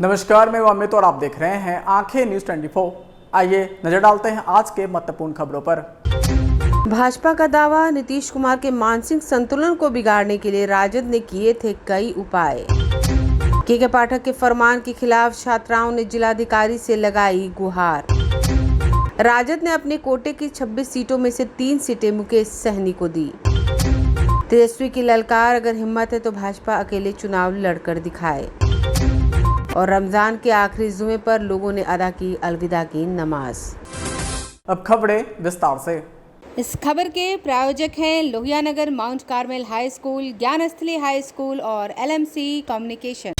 नमस्कार, मैं अमित और आप देख रहे हैं आंखें न्यूज 24। आइए नजर डालते हैं आज के महत्वपूर्ण खबरों पर। भाजपा का दावा, नीतीश कुमार के मानसिक संतुलन को बिगाड़ने के लिए राजद ने किए थे कई उपाय। के पाठक के फरमान के खिलाफ छात्राओं ने जिलाधिकारी से लगाई गुहार। राजद ने अपने कोटे की 26 सीटों में से 3 सीटें मुकेश सहनी को दी। तेजस्वी की ललकार, अगर हिम्मत है तो भाजपा अकेले चुनाव लड़कर दिखाए। और रमजान के आखिरी जुमे पर लोगों ने अदा की अलविदा की नमाज। अब खबरें विस्तार से। इस खबर के प्रायोजक हैं Lohianagar mount Carmel high school, Gyansthali high school और LMC कम्युनिकेशन।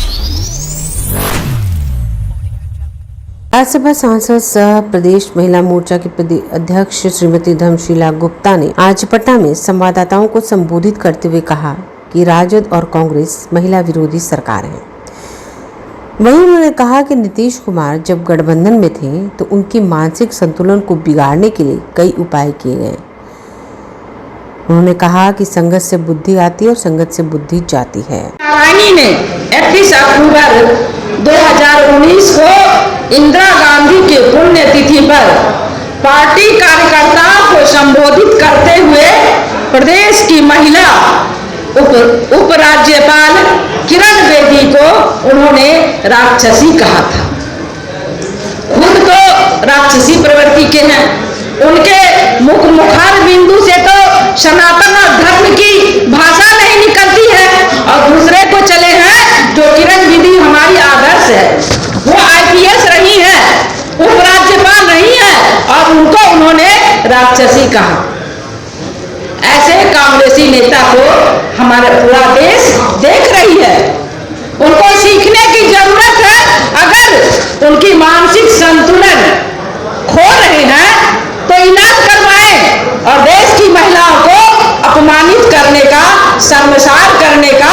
राज्यसभा सांसद सह प्रदेश महिला मोर्चा की अध्यक्ष श्रीमती धर्मशीला गुप्ता ने आज पटना में संवाददाताओं को संबोधित करते हुए कहा कि राजद और कांग्रेस महिला विरोधी सरकार है। वहीं उन्होंने कहा कि नीतीश कुमार जब गठबंधन में थे तो उनके मानसिक संतुलन को बिगाड़ने के लिए कई उपाय किए गए। उन्होंने कहा कि संगत से बुद्धि आती है और संगत से बुद्धि जाती है। नारायणी ने 31 अक्टूबर 2019 को इंदिरा गांधी के पुण्यतिथि पर पार्टी कार्यकर्ताओं को संबोधित करते हुए प्रदेश की महिला उपराज्यपाल किरण बेदी को उन्होंने राक्षसी कहा था। खुद तो राक्षसी प्रवृत्ति के हैं। उनके मुखार बिंदु से तो सनातन धर्म की भाषा नहीं निकलती है और दूसरे को चले हैं जो किरण बेदी हमारी आदर्श है। वो IPS रही है, उपराज्यपाल रही है और उनको उन्होंने राक्षसी कहा। ऐसे कांग्रेसी नेता को हमारा पूरा देश देख रही है। उनको सीखने की जरूरत है। अगर उनकी मानसिक संतुलन खो रहे हैं तो इलाज करवाएं और देश की महिलाओं को अपमानित करने का, शर्मसार करने का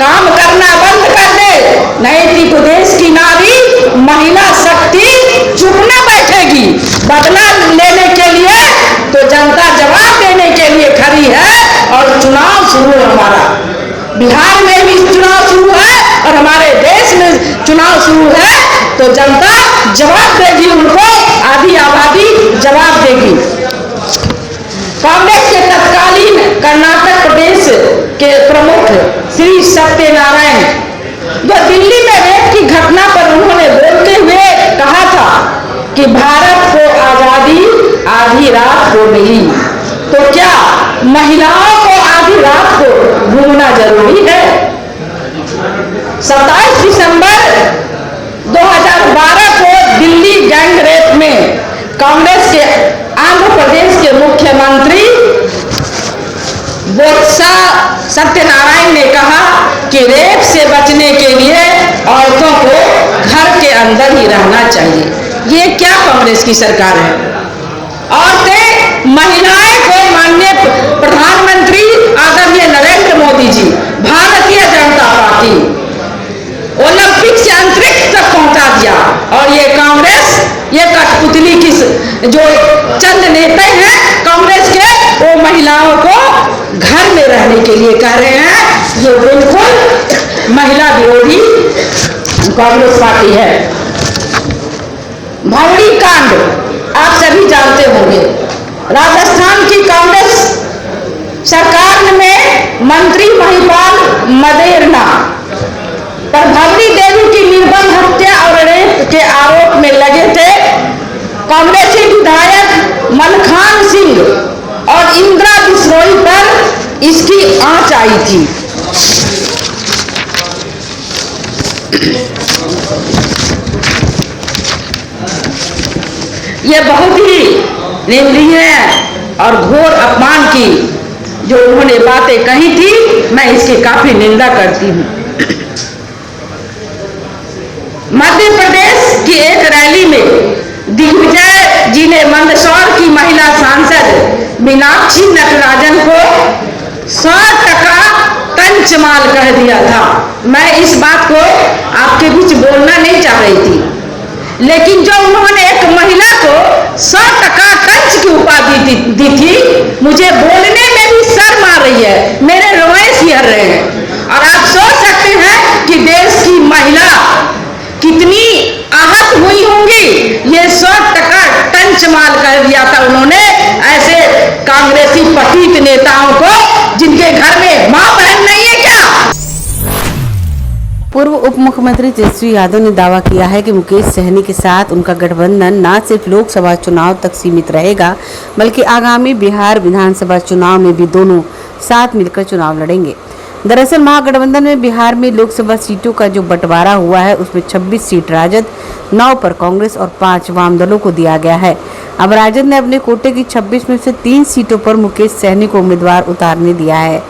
काम करना बंद कर दे। नहीं तो देश की नारी महिला शक्ति चुप न बैठेगी। बदला लेने के लिए तो जनता जवाब देने के लिए खड़ी है। और चुनाव शुरू है, हमारा बिहार में भी चुनाव शुरू है और हमारे देश में चुनाव शुरू है तो जनता जवाब देगी। उनको आधी आबादी जवाब देगी। कांग्रेस के तत्कालीन कर्नाटक प्रदेश के प्रमुख श्री सत्यनारायण, जो दिल्ली में रेप की घटना पर उन्होंने बोलते हुए कहा था कि भारत को आजादी आधी रात को मिली, तो क्या महिलाओं को आधी रात को घूमना जरूरी है? 27 दिसंबर 2012 को दिल्ली गैंग रेप में कांग्रेस के आंध्र प्रदेश के मुख्यमंत्री बोत्सा सत्यनारायण ने कहा कि रेप से बचने के लिए औरतों को घर के अंदर ही रहना चाहिए। ये क्या कांग्रेस की सरकार है? औरतें, महिलाएं को माननीय प्रधानमंत्री आदरणीय नरेंद्र मोदी जी, भारतीय जनता पार्टी ओलंपिक से अंतरिक्ष तक पहुंचा दिया। और ये कांग्रेस, ये कठपुतली की जो चंद नेता हैं कांग्रेस के, वो महिलाओं को घर में रहने के लिए कह रहे हैं। ये बिल्कुल महिला विरोधी कांग्रेस पार्टी है। भौरी कांड आप सभी जानते होंगे। राजस्थान की कांग्रेस सरकार में मंत्री महिपाल मदेरणा पर भवरी देवी की निर्मम हत्या और रेप के आरोप में लगे थे कांग्रेसी विधायक मलखान सिंह और इंदिरा बिश्नोई पर इसकी आंच आई थी। ये बहुत ही निंदनीय और घोर अपमान की जो उन्होंने बातें कही थी, मैं इसकी काफी निंदा करती हूँ। मध्य प्रदेश की एक रैली में दिग्विजय जी ने मंदसौर की महिला सांसद मीनाक्षी नटराजन को 100% कंचमाल कह दिया था। मैं इस बात को आपके बीच बोलना नहीं चाह रही थी, लेकिन जो उन्होंने एक महिला को 100% कंच की उपाधि दी थी, मुझे बोलने में भी शर्म आ रही है। मेरे रोए सिहर रहे हैं। और आप सोच सकते हैं कि देश की महिला कितनी आहत हुई होंगी। ये 100 टंच माल कर दिया था उन्होंने ऐसे कांग्रेसी पतित नेताओं को जिनके घर में मां बहन नहीं है क्या। पूर्व उप मुख्यमंत्री तेजस्वी यादव ने दावा किया है कि मुकेश सहनी के साथ उनका गठबंधन न सिर्फ लोकसभा चुनाव तक सीमित रहेगा बल्कि आगामी बिहार विधानसभा चुनाव में भी दोनों साथ मिलकर चुनाव लड़ेंगे। दरअसल महागठबंधन में बिहार में लोकसभा सीटों का जो बंटवारा हुआ है उसमें 26 सीट राजद, 9 पर कांग्रेस और 5 वाम दलों को दिया गया है। अब राजद ने अपने कोटे की 26 में से 3 सीटों पर मुकेश सहनी को उम्मीदवार उतारने दिया है।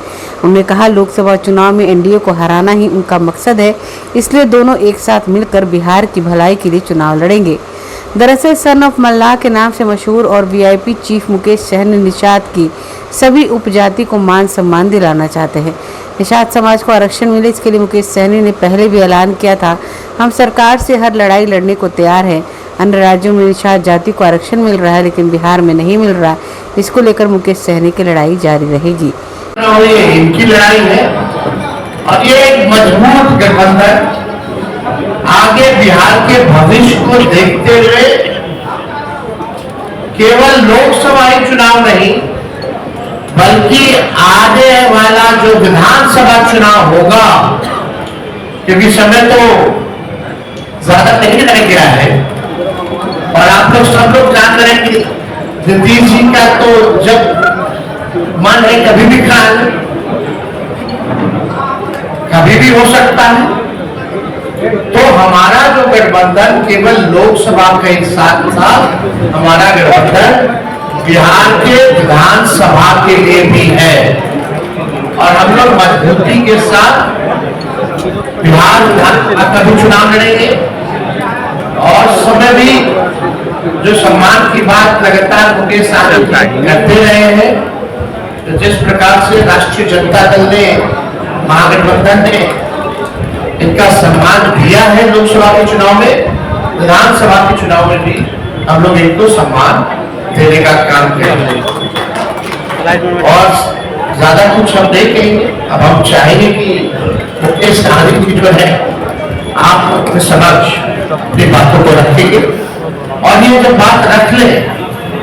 उन्होंने कहा लोकसभा चुनाव में एनडीए को हराना ही उनका मकसद है, इसलिए दोनों एक साथ मिलकर बिहार की भलाई के लिए चुनाव लड़ेंगे। दरअसल सन ऑफ मल्लाह के नाम से मशहूर और वीआईपी चीफ मुकेश सहनी निषाद की सभी उपजाति को मान सम्मान दिलाना चाहते हैं। निषाद समाज को आरक्षण मिले, इसके लिए मुकेश सहनी ने पहले भी ऐलान किया था, हम सरकार से हर लड़ाई लड़ने को तैयार हैं। अन्य राज्यों में निषाद जाति को आरक्षण मिल रहा है लेकिन बिहार में नहीं मिल रहा। इसको लेकर मुकेश सहनी की लड़ाई जारी रहेगी। इनकी लड़ाई है और ये एक मजबूत गठबंधन आगे बिहार के भविष्य को देखते हुए केवल लोकसभा चुनाव नहीं बल्कि आने वाला जो विधानसभा चुनाव होगा, क्योंकि समय तो ज्यादा नहीं रह गया है और आप लोग सब लोग जान रहे हैं कि नीतीश जी का तो जब मन है कभी भी कभी भी हो सकता है। तो हमारा जो गठबंधन केवल लोकसभा के साथ साथ हमारा गठबंधन बिहार के विधानसभा के लिए भी है और हम लोग मजबूती के साथ बिहार विधानसभा का भी चुनाव लड़ेंगे और समय भी जो सम्मान की बात लगातार मुकेश सहनी करते रहे हैं, तो जिस प्रकार से राष्ट्रीय जनता दल ने महागठबंधन ने इनका सम्मान दिया है लोकसभा के चुनाव में, विधानसभा के चुनाव में भी हम लोग इनको सम्मान देने का काम करेंगे और ज्यादा कुछ हम नहीं कहेंगे। अब हम चाहेंगे कि मुकेश सहनी की जो है आप अपने समक्ष अपनी बातों को रखेंगे और ये जब बात रख ले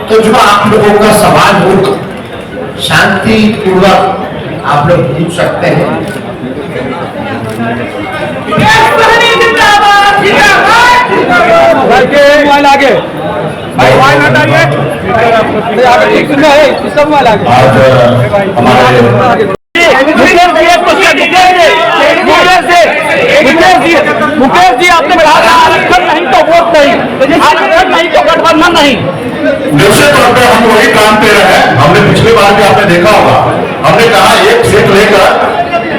तो जो आप लोगों का सवाल हो शांति पूर्वक आप लोग पूछ सकते हैं। मुकेश जी आपने कहा आरक्षण नहीं तो वोट नहीं, आरक्षण नहीं तो गठबंधन नहीं। निश्चित तौर पर हम वही काम पे रहे। हमने पिछली बार भी आपने देखा होगा, हमने कहा एक सीट लेकर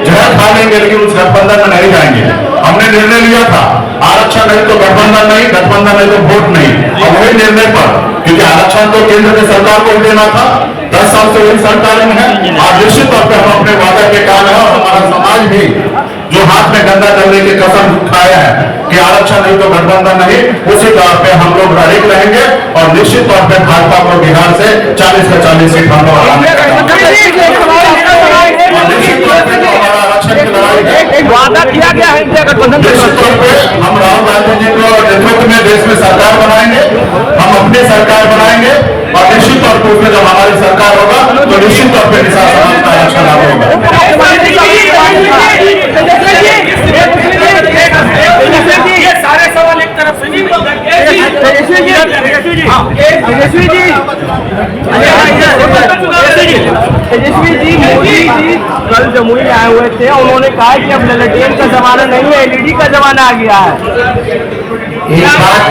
जहर खा लेंगे लेकिन उस गठबंधन में नहीं जाएंगे। हमने निर्णय लिया था आरक्षण नहीं तो गठबंधन नहीं, गठबंधन नहीं तो वोट नहीं। और वही निर्णय पर, क्योंकि आरक्षण तो केंद्र की सरकार को देना था, 10 साल से वही सरकार में है और निश्चित तौर पर हम अपने वादा के काम है और हमारा समाज भी जो हाथ में गंदा करने की कसम उठाया है कि आरक्षण नहीं तो गठबंधन नहीं, उसी तौर पे हम लोग लड़े रहेंगे और निश्चित तौर पे भाजपा को बिहार से 40 से 40 सीट हम लोग हराने का वादा किया गया है इंडिया गठबंधन। निश्चित तौर पे हम राहुल गांधी जी को नेतृत्व में देश में सरकार बनाएंगे, हम अपनी सरकार बनाएंगे और निश्चित तौर पर उसमें जब हमारी सरकार होगा तो निश्चित तौर पर निषाद समाज का आरक्षण लागू होगा। सारे सवाल एक तरफ से तेजस्वी जी मोदी जी कल जमुई आए हुए थे, उन्होंने कहा कि अब ललटेन का जमाना नहीं है, एलईडी का जमाना आ गया है। एक बात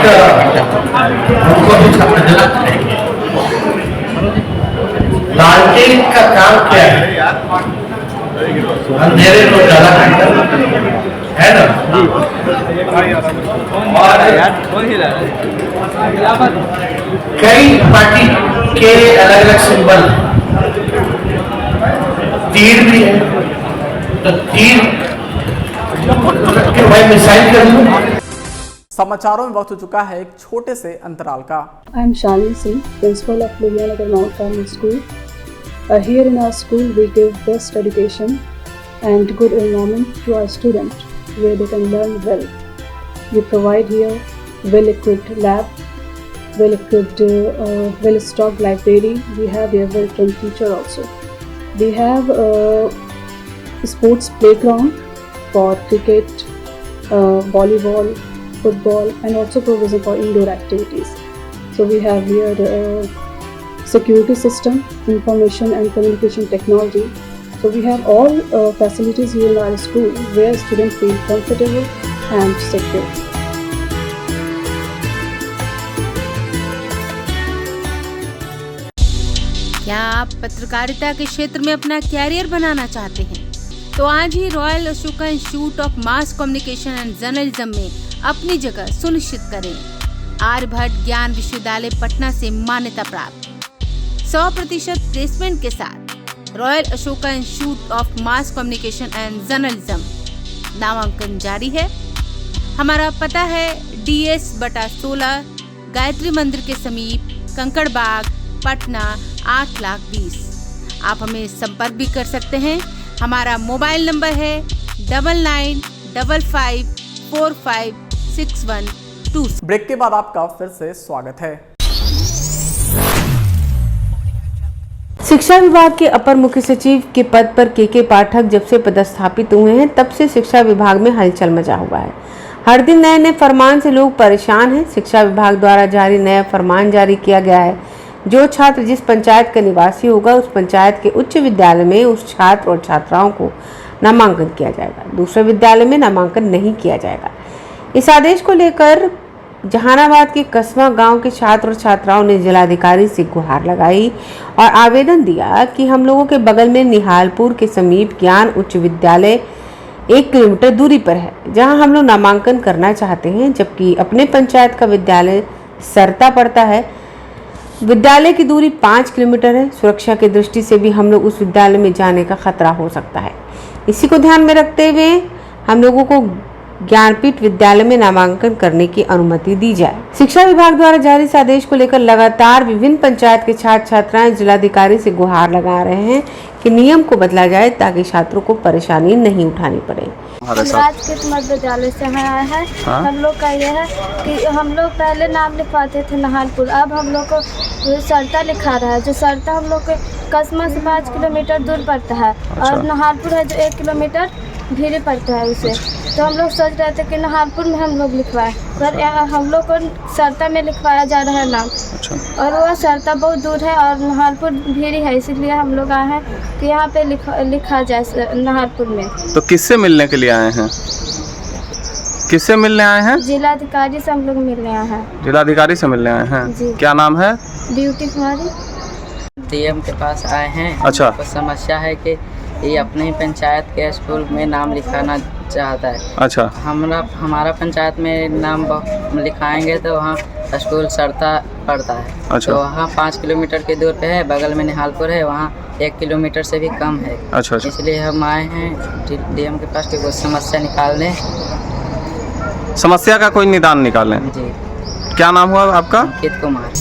हमको भी समझना चाहिए, लालटेन का काम क्या है? अंधेरे को ज्यादा है ना। और कई पार्टी के अलग अलग सिंबल, तीर भी है तो तीर भाई मिसाइल कर लूं। समाचारों में वक्त हो चुका है एक छोटे से अंतराल का। I am Shani Singh, principal of Lohianagar Mount Carmel School. Here in our school, we give best education and good environment to our students, where they can learn well. We provide here well-equipped lab, well-equipped, well-stocked library. We have here well-trained teacher also. We have a sports playground for cricket, volleyball, football, and also provision for indoor activities. So we have here security system, information and communication technology. So we have all facilities here in our school where students feel comfortable and secure. क्या आप पत्रकारिता के क्षेत्र में अपना career बनाना चाहते हैं? तो आज ही royal Ashoka institute of mass communication and journalism में अपनी जगह सुनिश्चित करें। आर्यभट्ट ज्ञान विश्वविद्यालय पटना से मान्यता प्राप्त 100% प्लेसमेंट के साथ royal Ashoka institute of mass communication and journalism नामांकन जारी है। हमारा पता है DS/16 गायत्री मंदिर के समीप कंकड़ बाग, पटना 8,20,000। आप हमें संपर्क भी कर सकते हैं। हमारा मोबाइल नंबर है 9955456126। ब्रेक के बाद आपका फिर से स्वागत है। शिक्षा विभाग के अपर मुख्य सचिव के पद पर के पाठक जब से पदस्थापित हुए हैं तब से शिक्षा विभाग में हलचल मचा हुआ है। हर दिन नए नए फरमान से लोग परेशान हैं। शिक्षा विभाग द्वारा जारी नया फरमान जारी किया गया है। जो छात्र जिस पंचायत का निवासी होगा उस पंचायत के उच्च विद्यालय में उस छात्र और छात्राओं को नामांकन किया जाएगा, दूसरे विद्यालय में नामांकन नहीं किया जाएगा। इस आदेश को लेकर जहानाबाद के कसबा गांव के छात्र और छात्राओं ने जिलाधिकारी से गुहार लगाई और आवेदन दिया कि हम लोगों के बगल में निहालपुर के समीप ज्ञान उच्च विद्यालय 1 किलोमीटर दूरी पर है, जहां हम लोग नामांकन करना चाहते हैं, जबकि अपने पंचायत का विद्यालय सरता पड़ता है। विद्यालय की दूरी 5 किलोमीटर है। सुरक्षा की दृष्टि से भी हम लोग उस विद्यालय में जाने का खतरा हो सकता है। इसी को ध्यान में रखते हुए हम लोगों को ज्ञानपीठ विद्यालय में नामांकन करने की अनुमति दी जाए। शिक्षा विभाग द्वारा जारी इस आदेश को लेकर लगातार विभिन्न पंचायत के छात्र छात्राएं जिलाधिकारी से गुहार लगा रहे हैं कि नियम को बदला जाए ताकि छात्रों को परेशानी नहीं उठानी पड़े। राजकीय मध्य विद्यालय से आया है। हम लोग का यह है कि हम लोग पहले नाम लिखवाते थे नहालपुर, अब हम लोग को सरता लिखा रहा है। जो सरता हम लोग के कस्बा से 5 किलोमीटर दूर पड़ता है। और नहालपुर है जो 1 किलोमीटर भीड़ पड़ता है उसे। तो हम लोग सोच रहे थे कि नहालपुर में हम लोग लिखवाएं, पर हम लोग को सरता में लिखवाया जा रहा है नाम। और वह सरता बहुत दूर है और नहालपुर भीड़ी है, इसीलिए हम लोग आए हैं कि यहाँ पे लिखा जाए नहालपुर में। तो किससे मिलने के लिए आए हैं? किससे मिलने आए हैं? जिलाधिकारी से हम लोग मिलने आए हैं। जिलाधिकारी से मिलने आए हैं जी। क्या नाम है? ब्यूटी कुमारी। DM के पास आए हैं। अच्छा। तो समस्या है कि ये अपने ही पंचायत के स्कूल में नाम लिखाना चाहता है। अच्छा। हमारा पंचायत में नाम लिखाएंगे तो वहाँ स्कूल सरता पड़ता है। अच्छा। तो वहाँ 5 किलोमीटर की दूर पे है, बगल में निहालपुर है, वहाँ 1 किलोमीटर से भी कम है। अच्छा। इसलिए हम आए हैं DM के पास कि वो समस्या निकालने। समस्या का कोई निदान निकालें। जी। क्या नाम हुआ आपका? अंकित कुमार।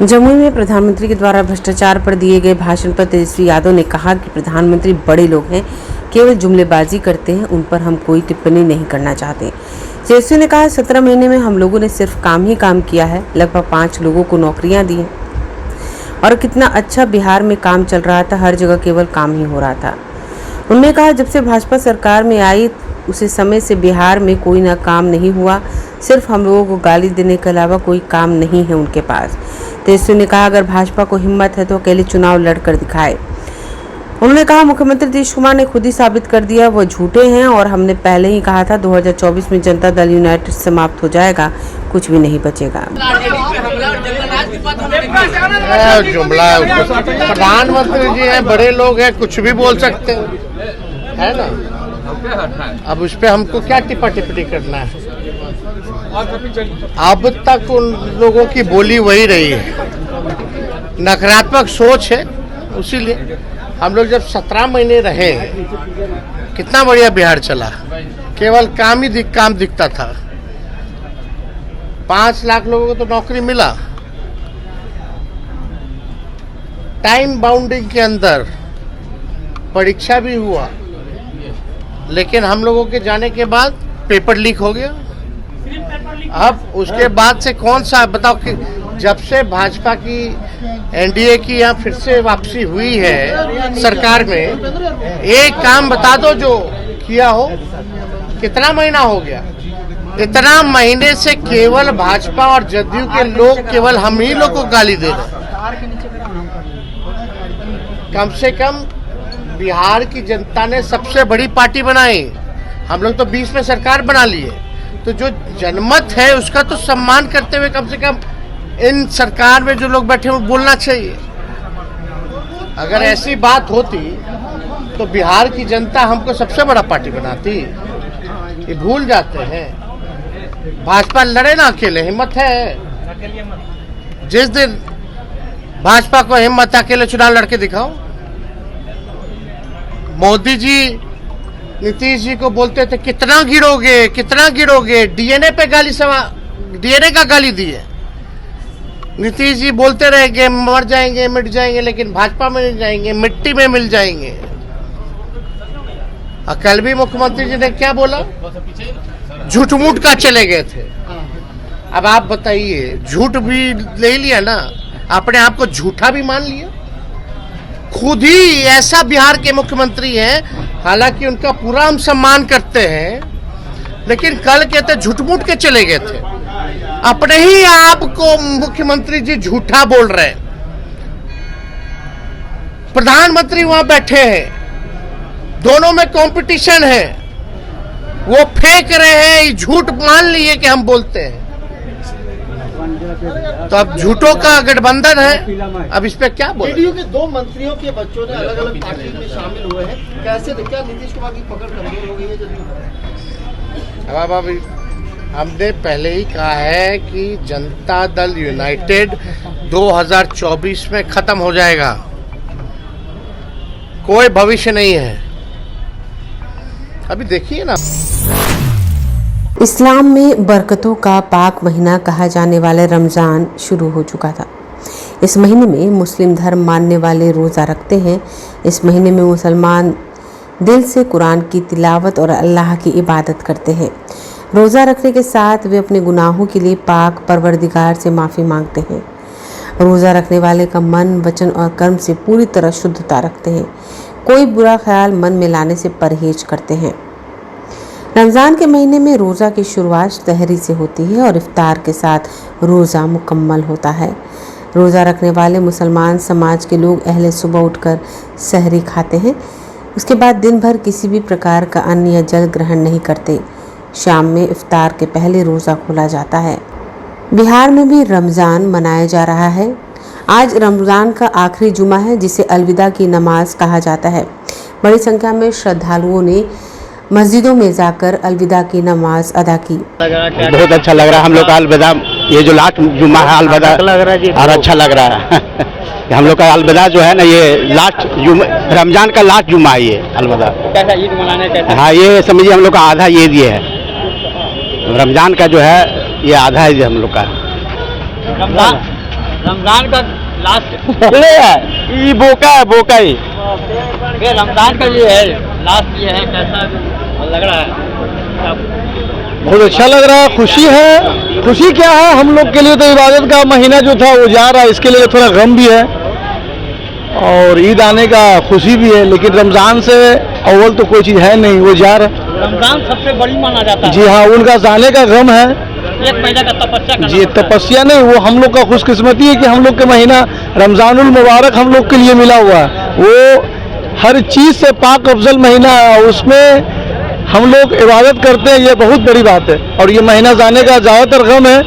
जमुई में प्रधानमंत्री के द्वारा भ्रष्टाचार पर दिए गए भाषण पर तेजस्वी यादव ने कहा कि प्रधानमंत्री बड़े लोग हैं, केवल जुमलेबाजी करते हैं, उन पर हम कोई टिप्पणी नहीं करना चाहते। तेजस्वी ने कहा 17 महीने में हम लोगों ने सिर्फ काम ही काम किया है, लगभग 5 लोगों को नौकरियां दी हैं और कितना अच्छा बिहार में काम चल रहा था, हर जगह केवल काम ही हो रहा था। उन्होंने कहा जब से भाजपा सरकार में आई उसी समय से बिहार में कोई ना काम नहीं हुआ, सिर्फ हम लोगों को गाली देने के अलावा कोई काम नहीं है उनके पास। तेजस्वी ने कहा अगर भाजपा को हिम्मत है तो अकेले चुनाव लड़कर दिखाए। उन्होंने कहा मुख्यमंत्री नीतीश कुमार ने खुद ही साबित कर दिया वो झूठे हैं और हमने पहले ही कहा था 2024 में जनता दल यूनाइटेड समाप्त हो जाएगा, कुछ भी नहीं बचेगा। जुमला प्रधानमंत्री जी हैं, बड़े लोग हैं, कुछ भी बोल सकते हैं, है ना। अब उस पे हमको क्या टिप्पणी करना है? अब तक उन लोगों की बोली वही रही है, नकारात्मक सोच है। इसीलिए हम लोग जब 17 महीने रहे, कितना बढ़िया बिहार चला, केवल काम ही काम दिखता था। 5 लाख लोगों को तो नौकरी मिला, टाइम बाउंडिंग के अंदर परीक्षा भी हुआ, लेकिन हम लोगों के जाने के बाद पेपर लीक हो गया। अब उसके बाद से कौन सा बताओ कि जब से भाजपा की एनडीए की यहाँ फिर से वापसी हुई है सरकार में, एक काम बता दो जो किया हो। कितना महीना हो गया? इतना महीने से केवल भाजपा और जदयू के लोग केवल हम ही लोग को गाली दे रहे हैं। कम से कम बिहार की जनता ने सबसे बड़ी पार्टी बनाई। हम लोग तो 20 में सरकार बना लिए, तो जो जनमत है उसका तो सम्मान करते हुए कम से कम इन सरकार में जो लोग बैठे हैं बोलना चाहिए। अगर ऐसी बात होती तो बिहार की जनता हमको सबसे बड़ा पार्टी बनाती। ये भूल जाते हैं। भाजपा लड़े ना अकेले, हिम्मत है। जिस दिन भाजपा को हिम्मत अकेले चुनाव लड़के दिखाओ। मोदी जी नीतीश जी को बोलते थे कितना गिरोगे कितना गिरोगे, डीएनए पे डीएनए का गाली दिए। नीतीश जी बोलते रहेंगे मर जाएंगे मिट जाएंगे, लेकिन भाजपा में नहीं जाएंगे, मिट्टी में मिल जाएंगे। और कल भी मुख्यमंत्री जी ने क्या बोला? झूठ मूठ का चले गए थे। अब आप बताइए, झूठ भी ले लिया ना, अपने आप को झूठा भी मान लिया। खुद ही ऐसा बिहार के मुख्यमंत्री हैं, हालांकि उनका पूरा हम सम्मान करते हैं, लेकिन कल कहते झूठ मूठ के चले गए थे। अपने ही आप को मुख्यमंत्री जी झूठा बोल रहे हैं। प्रधानमंत्री वहां बैठे हैं, दोनों में कंपटीशन है, वो फेंक रहे हैं, झूठ मान लिए कि हम बोलते हैं। तो अब झूठों का गठबंधन है, अब इस पे क्या बोले? जेडीयू के 2 मंत्रियों के बच्चों ने अलग अलग पार्टी में शामिल हुए हैं, कैसे क्या नीतीश कुमार की पकड़ कमजोर हो गई है जदयू? अब अभी हमने पहले ही कहा है कि जनता दल यूनाइटेड 2024 में खत्म हो जाएगा, कोई भविष्य नहीं है। अभी देखिए ना। इस्लाम में बरकतों का पाक महीना कहा जाने वाला रमज़ान शुरू हो चुका था। इस महीने में मुस्लिम धर्म मानने वाले रोज़ा रखते हैं। इस महीने में मुसलमान दिल से कुरान की तिलावत और अल्लाह की इबादत करते हैं। रोज़ा रखने के साथ वे अपने गुनाहों के लिए पाक परवरदिगार से माफ़ी मांगते हैं। रोज़ा रखने वाले का मन, वचन और कर्म से पूरी तरह शुद्धता रखते हैं। कोई बुरा ख्याल मन में लाने से परहेज करते हैं। रमज़ान के महीने में रोज़ा की शुरुआत सहरी से होती है और इफ्तार के साथ रोज़ा मुकम्मल होता है। रोज़ा रखने वाले मुसलमान समाज के लोग अहले सुबह उठकर सहरी खाते हैं। उसके बाद दिन भर किसी भी प्रकार का अन्न या जल ग्रहण नहीं करते। शाम में इफ्तार के पहले रोज़ा खोला जाता है। बिहार में भी रमज़ान मनाया जा रहा है। आज रमज़ान का आखिरी जुमा है, जिसे अलविदा की नमाज कहा जाता है। बड़ी संख्या में श्रद्धालुओं ने मस्जिदों में जाकर अलविदा की नमाज अदा की। बहुत अच्छा लग रहा है। हम लोग का अलविदा, ये जो लास्ट जुम्मा है अलविदा और अच्छा लग रहा है। हम लोग का अलविदा जो है ना, ये लास्ट रमजान का लास्ट जुम्मा है ये अलविदा। कैसा ईद मनाने कैसा? हाँ, ये समझिए हम लोग का आधा ईद ये है। रमजान का जो है ये आधा ईद हम लोग का। रमजान का लास्ट ये बोका है, बोका ही ये रमजान का ये है लास्ट, ये है। कैसा लग रहा है? बहुत अच्छा लग रहा है। खुशी है। खुशी क्या है, हम लोग के लिए तो इबादत का महीना जो था वो जा रहा है, इसके लिए थोड़ा गम भी है और ईद आने का खुशी भी है। लेकिन रमजान से अव्वल तो कोई चीज़ है नहीं, वो जा रहा। रमजान सबसे बड़ी माना जाता है। जी हाँ, उनका जाने का गम है। एक महीना का तपस्या करना। जी, तपस्या नहीं, वो हम लोग का खुशकिस्मती है कि हम लोग के महीना रमजानुल मुबारक हम लोग के लिए मिला हुआ है। वो हर चीज़ से पाक अफजल महीना है, उसमें हम लोग इबादत करते हैं, ये बहुत बड़ी बात है। और ये महीना जाने का ज़्यादातर गम है।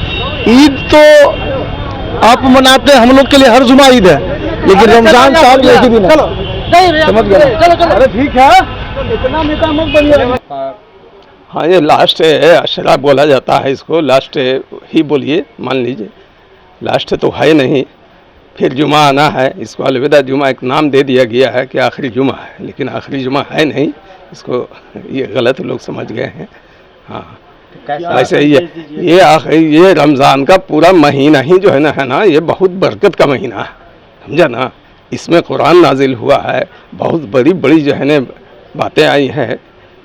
ईद तो आप मनाते हैं, हम लोग के लिए हर जुमा ईद है, लेकिन रमजान साल एक ही दिन है। समझ गए? अरे ठीक है, इतना नेता मत बनिए। हाँ, ये लास्ट है, अशरा बोला जाता है इसको, लास्ट ही बोलिए, मान लीजिए। लास्ट तो है नहीं, फिर जुमा आना है। इसको अलविदा जुमा एक नाम दे दिया गया है कि आखिरी जुमा है, लेकिन आखिरी जुमा है नहीं। इसको ये गलत लोग समझ गए हैं। हाँ, वैसे ये रमज़ान का पूरा महीना ही जो है ना, ये बहुत बरकत का महीना है, समझा ना। इसमें कुरान नाजिल हुआ है, बहुत बड़ी बड़ी जो है ना बातें आई हैं,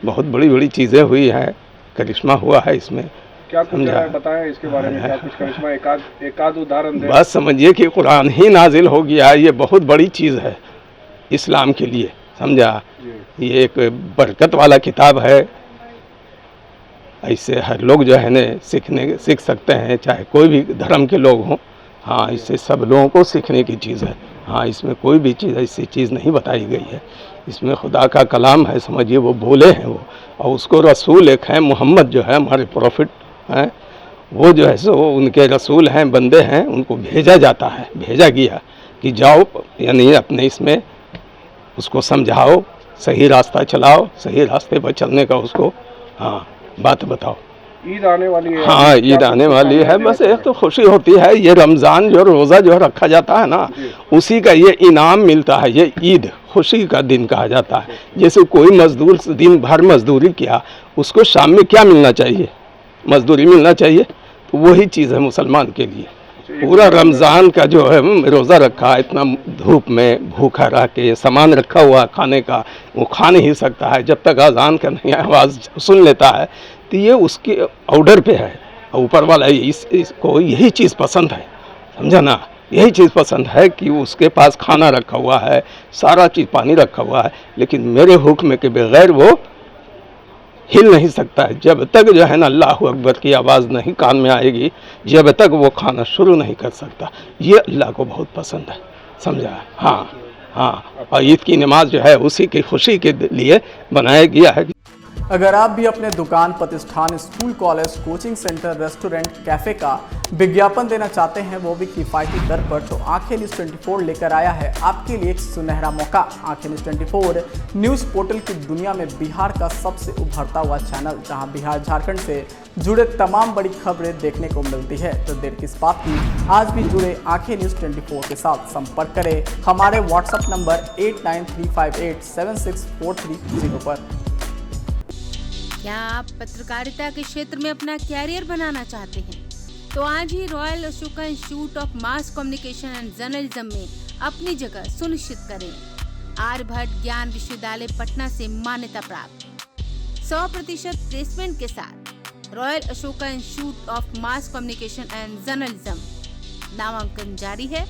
बहुत बड़ी बड़ी चीज़ें हुई हैं, करिश्मा हुआ है इसमें। क्या कुछ बताएं इसके बारे में, क्या कुछ करिश्मा, एकाध उदाहरण दें। बस समझिए कि कुरान ही नाजिल हो गया, ये बहुत बड़ी चीज़ है इस्लाम के लिए, समझा। ये एक बरकत वाला किताब है, ऐसे हर लोग जो है न सीख सकते हैं, चाहे कोई भी धर्म के लोग हों। हाँ, इससे सब लोगों को सीखने की चीज़ है। हाँ, इसमें कोई भी चीज़ ऐसी चीज़ नहीं बताई गई है। इसमें खुदा का कलाम है, समझिए, वो बोले हैं वो, और उसको रसूल एक हैं, मोहम्मद जो है हमारे प्रॉफिट हैं, वो जो है सो उनके रसूल हैं, बंदे हैं, उनको भेजा जाता है, भेजा गया कि जाओ, यानी अपने इसमें उसको समझाओ, सही रास्ता चलाओ, सही रास्ते पर चलने का उसको बात बताओ। ईद आने वाली है। हाँ, ईद आने वाली है। बस एक तो खुशी होती है, ये रमज़ान जो रोज़ा जो रखा जाता है ना, उसी का ये इनाम मिलता है। ये ईद खुशी का दिन कहा जाता है। जैसे कोई मजदूर दिन भर मजदूरी किया, उसको शाम में क्या मिलना चाहिए? मजदूरी मिलना चाहिए। तो वही चीज़ है मुसलमान के लिए। पूरा रमज़ान का जो है रोज़ा रखा, इतना धूप में भूखा रह के, सामान रखा हुआ खाने का, वो खा नहीं सकता है जब तक अज़ान का नहीं आवाज़ सुन लेता है। तो ये उसके ऑर्डर पे है, ऊपर वाला इसको यही चीज़ पसंद है, समझा ना। यही चीज़ पसंद है कि उसके पास खाना रखा हुआ है, सारा चीज़ पानी रखा हुआ है, लेकिन मेरे हुक्म के बगैर वो हिल नहीं सकता है। जब तक जो है ना अल्लाह अकबर की आवाज़ नहीं कान में आएगी, जब तक वो खाना शुरू नहीं कर सकता। ये अल्लाह को बहुत पसंद है, समझा। हाँ, और ईद की नमाज जो है उसी की खुशी के लिए बनाया गया है। अगर आप भी अपने दुकान, प्रतिष्ठान, school, college, coaching centre, restaurant, cafe का विज्ञापन देना चाहते हैं, वो भी किफ़ायती दर पर, तो आंखें न्यूज़ 24 लेकर आया है आपके लिए एक सुनहरा मौका। आंखें न्यूज़ 24 न्यूज़ पोर्टल की दुनिया में बिहार का सबसे उभरता हुआ चैनल, जहां बिहार झारखंड से जुड़े तमाम बड़ी खबरें देखने को मिलती है। तो देर किस बात की, आज भी जुड़े आंखें न्यूज़ 24 के साथ। संपर्क करें हमारे व्हाट्सएप नंबर 8935876430 पर। क्या आप पत्रकारिता के क्षेत्र में अपना कैरियर बनाना चाहते हैं? तो आज ही royal Ashoka institute of mass communication and journalism में अपनी जगह सुनिश्चित करें। आर्यभट्ट ज्ञान विश्वविद्यालय पटना से मान्यता प्राप्त 100% प्लेसमेंट के साथ royal Ashoka institute of mass communication and journalism नामांकन जारी है।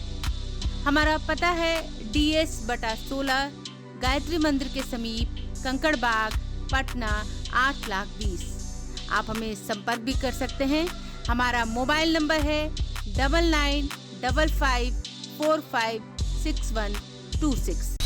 हमारा पता है DS/16 गायत्री मंदिर के समीप, कंकड़बाग, पटना 8,20,000। आप हमें संपर्क भी कर सकते हैं। हमारा मोबाइल नंबर है 9955456126।